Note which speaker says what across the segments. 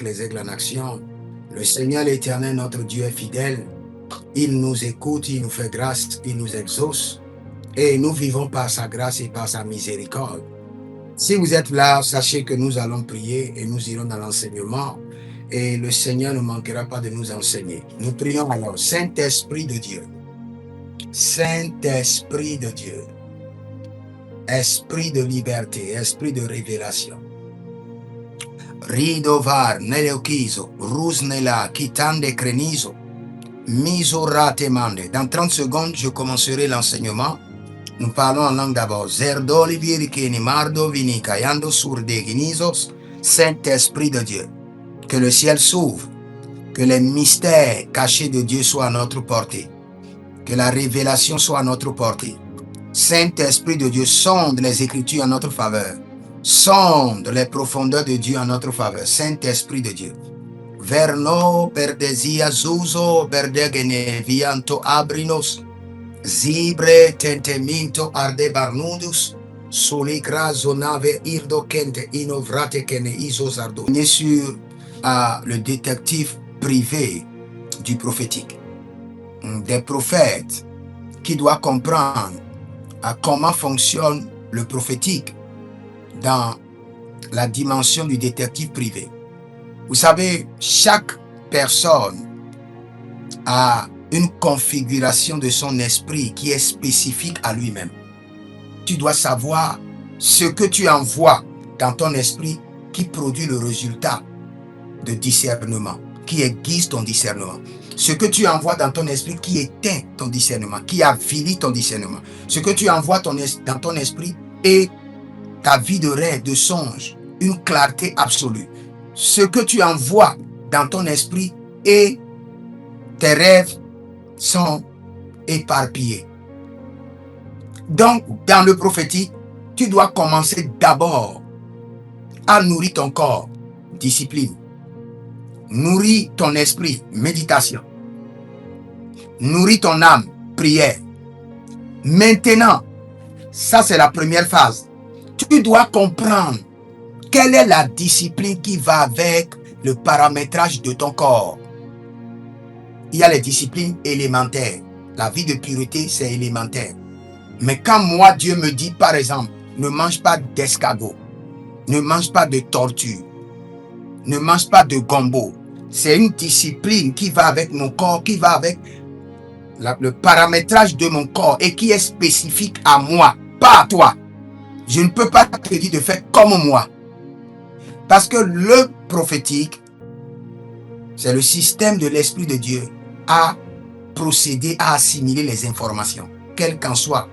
Speaker 1: les aigles en action. Le Seigneur l'Éternel, notre Dieu, est fidèle. Il nous écoute, il nous fait grâce, il nous exauce. Et nous vivons par sa grâce et par sa miséricorde. Si vous êtes là, sachez que nous allons prier et nous irons dans l'enseignement. Et le Seigneur ne manquera pas de nous enseigner. Nous prions alors. Saint-Esprit de Dieu. Saint-Esprit de Dieu. Esprit de liberté, esprit de révélation. Ridovar, Neleokizo, Rusnela, Kitande Krenizo, Misorate Mande. Dans 30 secondes, je commencerai l'enseignement. Nous parlons en langue d'abord. Zerdoli Virikeni, Mardo Vini, Kayando Surdeginizos, Saint-Esprit de Dieu. Que le ciel s'ouvre, que les mystères cachés de Dieu soient à notre portée, que la révélation soit à notre portée. Saint-Esprit de Dieu, sonde les Écritures en notre faveur, sonde les profondeurs de Dieu en notre faveur. Saint-Esprit de Dieu. Verno perdesia zuzo berdegene vianto abrinos, zibre tenteminto arde barnudus, solicra zonave irdo kente inovrate kene isosardo. On est sur le détective privé du prophétique. Des prophètes qui doivent comprendre comment fonctionne le prophétique dans la dimension du détective privé. Vous savez, chaque personne a une configuration de son esprit qui est spécifique à lui-même. Tu dois savoir ce que tu envoies dans ton esprit qui produit le résultat de discernement, qui aiguise ton discernement. Ce que tu envoies dans ton esprit qui éteint ton discernement, qui avilit ton discernement. Ce que tu envoies dans ton esprit est ta vie de rêve, de songe, une clarté absolue. Ce que tu envoies dans ton esprit et tes rêves sont éparpillés. Donc, dans le prophétique, tu dois commencer d'abord à nourrir ton corps, discipline. Nourris ton esprit, méditation. Nourris ton âme, prière. Maintenant, ça c'est la première phase. Tu dois comprendre quelle est la discipline qui va avec le paramétrage de ton corps. Il y a les disciplines élémentaires. La vie de pureté, c'est élémentaire. Mais quand moi, Dieu me dit, par exemple, ne mange pas d'escargot, ne mange pas de tortue, ne mange pas de gombo, c'est une discipline qui va avec mon corps, qui va avec le paramétrage de mon corps et qui est spécifique à moi, pas à toi. Je ne peux pas te dire de faire comme moi. Parce que le prophétique, c'est le système de l'Esprit de Dieu à procéder à assimiler les informations, quel qu'en soit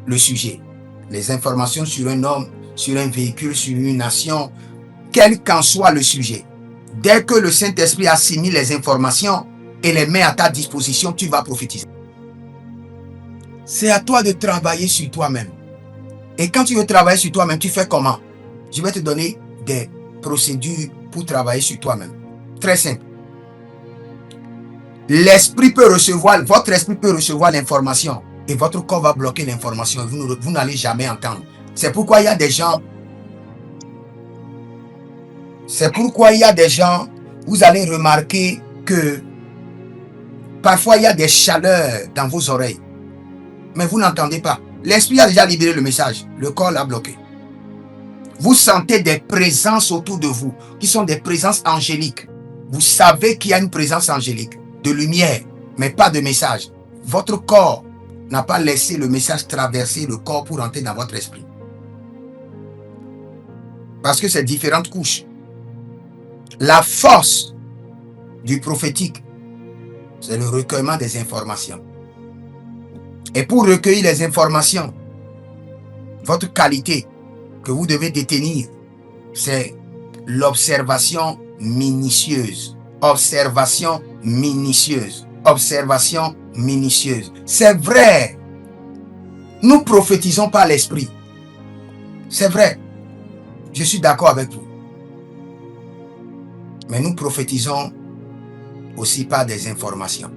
Speaker 1: le sujet. Les informations sur un homme, sur un véhicule, sur une nation, quel qu'en soit le sujet. Dès que le Saint-Esprit assimile les informations et les met à ta disposition, tu vas prophétiser. C'est à toi de travailler sur toi-même. Et quand tu veux travailler sur toi-même, tu fais comment? Je vais te donner des procédures pour travailler sur toi-même. Très simple. L'esprit peut recevoir, votre esprit peut recevoir l'information et votre corps va bloquer l'information. Vous n'allez jamais entendre. C'est pourquoi il y a des gens, vous allez remarquer que parfois il y a des chaleurs dans vos oreilles, mais vous n'entendez pas. L'esprit a déjà libéré le message, le corps l'a bloqué. Vous sentez des présences autour de vous, qui sont des présences angéliques. Vous savez qu'il y a une présence angélique, de lumière, mais pas de message. Votre corps n'a pas laissé le message traverser le corps pour entrer dans votre esprit. Parce que c'est différentes couches. La force du prophétique, c'est le recueillement des informations. Et pour recueillir les informations, votre qualité que vous devez détenir, c'est l'observation minutieuse. Observation minutieuse. Observation minutieuse. C'est vrai. Nous prophétisons par l'esprit. C'est vrai. Je suis d'accord avec vous. Mais nous prophétisons aussi par des informations.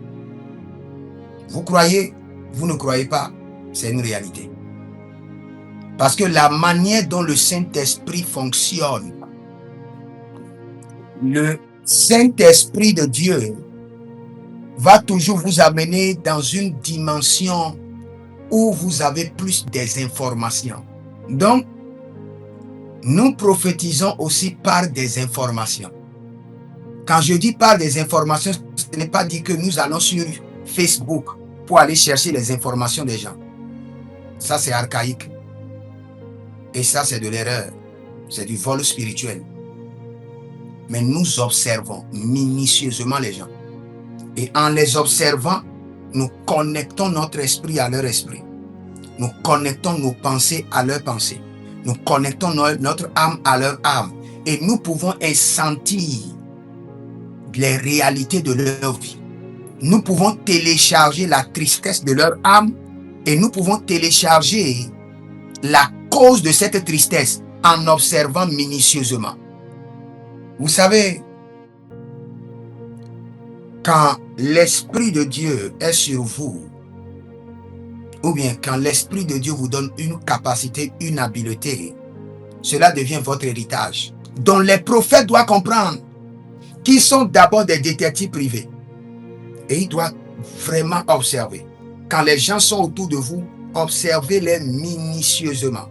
Speaker 1: Vous croyez, vous ne croyez pas, c'est une réalité. Parce que la manière dont le Saint-Esprit fonctionne, le Saint-Esprit de Dieu va toujours vous amener dans une dimension où vous avez plus des informations. Donc, nous prophétisons aussi par des informations. Quand je dis par des informations, ce n'est pas dit que nous allons sur Facebook pour aller chercher les informations des gens. Ça, c'est archaïque. Et ça, c'est de l'erreur. C'est du vol spirituel. Mais nous observons minutieusement les gens. Et en les observant, nous connectons notre esprit à leur esprit. Nous connectons nos pensées à leurs pensées. Nous connectons notre âme à leur âme. Et nous pouvons sentir les réalités de leur vie. Nous pouvons télécharger la tristesse de leur âme et nous pouvons télécharger la cause de cette tristesse en observant minutieusement. Vous savez, quand l'Esprit de Dieu est sur vous, ou bien quand l'Esprit de Dieu vous donne une capacité, une habileté, cela devient votre héritage, dont les prophètes doivent comprendre qu'ils sont d'abord des détectives privés. Et ils doivent vraiment observer. Quand les gens sont autour de vous, observez-les minutieusement.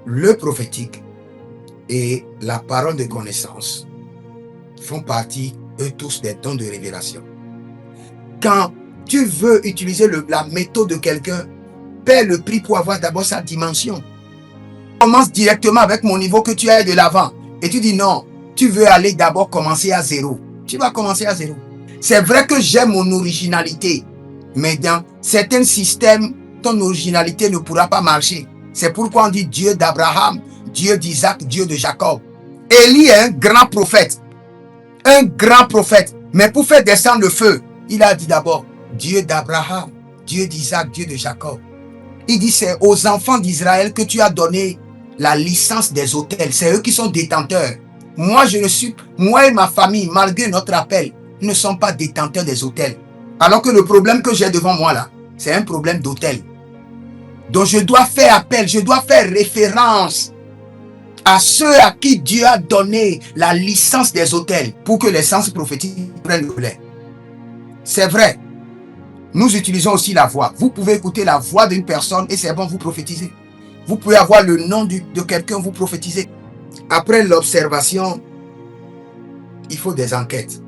Speaker 1: Le prophétique et la parole de connaissance font partie, eux tous, des dons de révélation. Quand tu veux utiliser la méthode de quelqu'un, paie le prix pour avoir d'abord sa dimension. Commence directement avec mon niveau que tu as de l'avant. Et tu dis non, tu veux aller d'abord commencer à zéro. Tu vas commencer à zéro. C'est vrai que j'ai mon originalité, mais dans certains systèmes, ton originalité ne pourra pas marcher. C'est pourquoi on dit Dieu d'Abraham, Dieu d'Isaac, Dieu de Jacob. Élie est un grand prophète. Un grand prophète. Mais pour faire descendre le feu, il a dit d'abord Dieu d'Abraham, Dieu d'Isaac, Dieu de Jacob. Il dit c'est aux enfants d'Israël que tu as donné la licence des autels. C'est eux qui sont détenteurs. Moi et ma famille, malgré notre appel, ne sont pas détenteurs des autels. Alors que le problème que j'ai devant moi là, c'est un problème d'autel. Donc je dois faire appel, je dois faire référence à ceux à qui Dieu a donné la licence des autels pour que les sens prophétiques prennent le relais. C'est vrai. Nous utilisons aussi la voix. Vous pouvez écouter la voix d'une personne et c'est bon, vous prophétisez. Vous pouvez avoir le nom de quelqu'un, vous prophétisez. Après l'observation, il faut des enquêtes.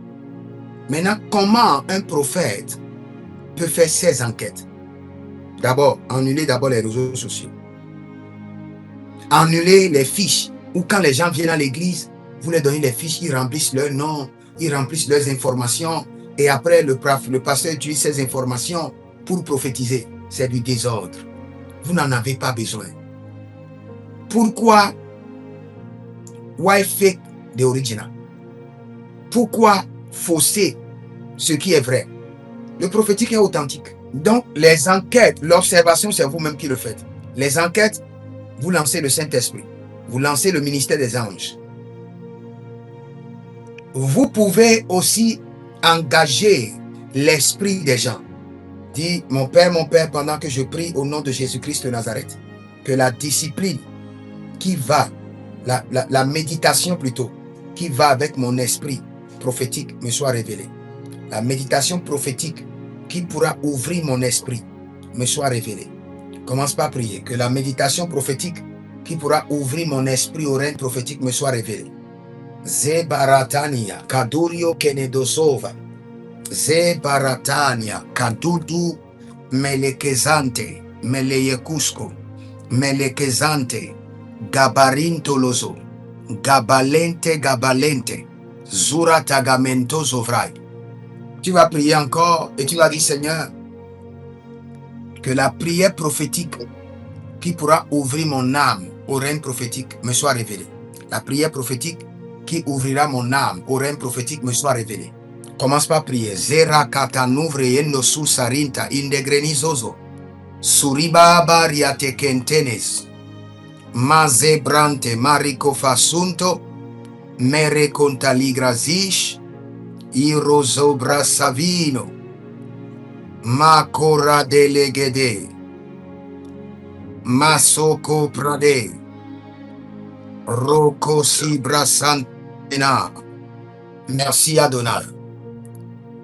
Speaker 1: Maintenant, comment un prophète peut faire ses enquêtes? D'abord, annuler les réseaux sociaux. Annuler les fiches. Ou quand les gens viennent à l'église, vous leur donnez les fiches, ils remplissent leur nom, ils remplissent leurs informations. Et après, le pasteur utilise ces informations pour prophétiser. C'est du désordre. Vous n'en avez pas besoin. Pourquoi why fake the original? Pourquoi fausser ce qui est vrai? Le prophétique est authentique. Donc, les enquêtes, l'observation, c'est vous-même qui le faites. Les enquêtes, vous lancez le Saint-Esprit. Vous lancez le ministère des anges. Vous pouvez aussi engager l'esprit des gens. Dis, mon Père, pendant que je prie au nom de Jésus-Christ de Nazareth, que la discipline qui va, la méditation plutôt, qui va avec mon esprit prophétique me soit révélée. La méditation prophétique qui pourra ouvrir mon esprit me soit révélée. Commence par prier. Que la méditation prophétique qui pourra ouvrir mon esprit au règne prophétique me soit révélée. Zebaratania, Kadurio Kenedosova, Zebaratania, Kadudu, Melekezante, Meleyekusko, Melekezante, Gabarintolozo, Gabalente, Zuratagamento Zovrai. Tu vas prier encore et tu vas dire, Seigneur, que la prière prophétique qui pourra ouvrir mon âme au règne prophétique me soit révélée. La prière prophétique qui ouvrira mon âme au règne prophétique me soit révélée. Commence par prier. Zera katanouvre yendo susarinta indegrenizozo. Suribaba riatekentenes. Mazebrante mariko fasunto. Mere contaligrazish. Irozobra savino. Makora delegede. Masoko prade. Roko Sibra Santena, Merci Adonai.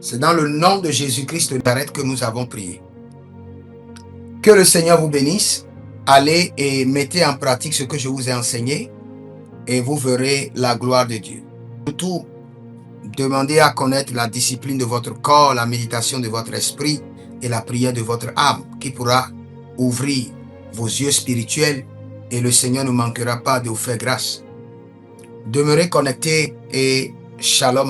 Speaker 1: C'est dans le nom de Jésus-Christ de Nazareth que nous avons prié. Que le Seigneur vous bénisse. Allez et mettez en pratique ce que je vous ai enseigné et vous verrez la gloire de Dieu. Surtout, demandez à connaître la discipline de votre corps, la méditation de votre esprit et la prière de votre âme qui pourra ouvrir vos yeux spirituels et le Seigneur ne manquera pas de vous faire grâce. Demeurez connectés et shalom.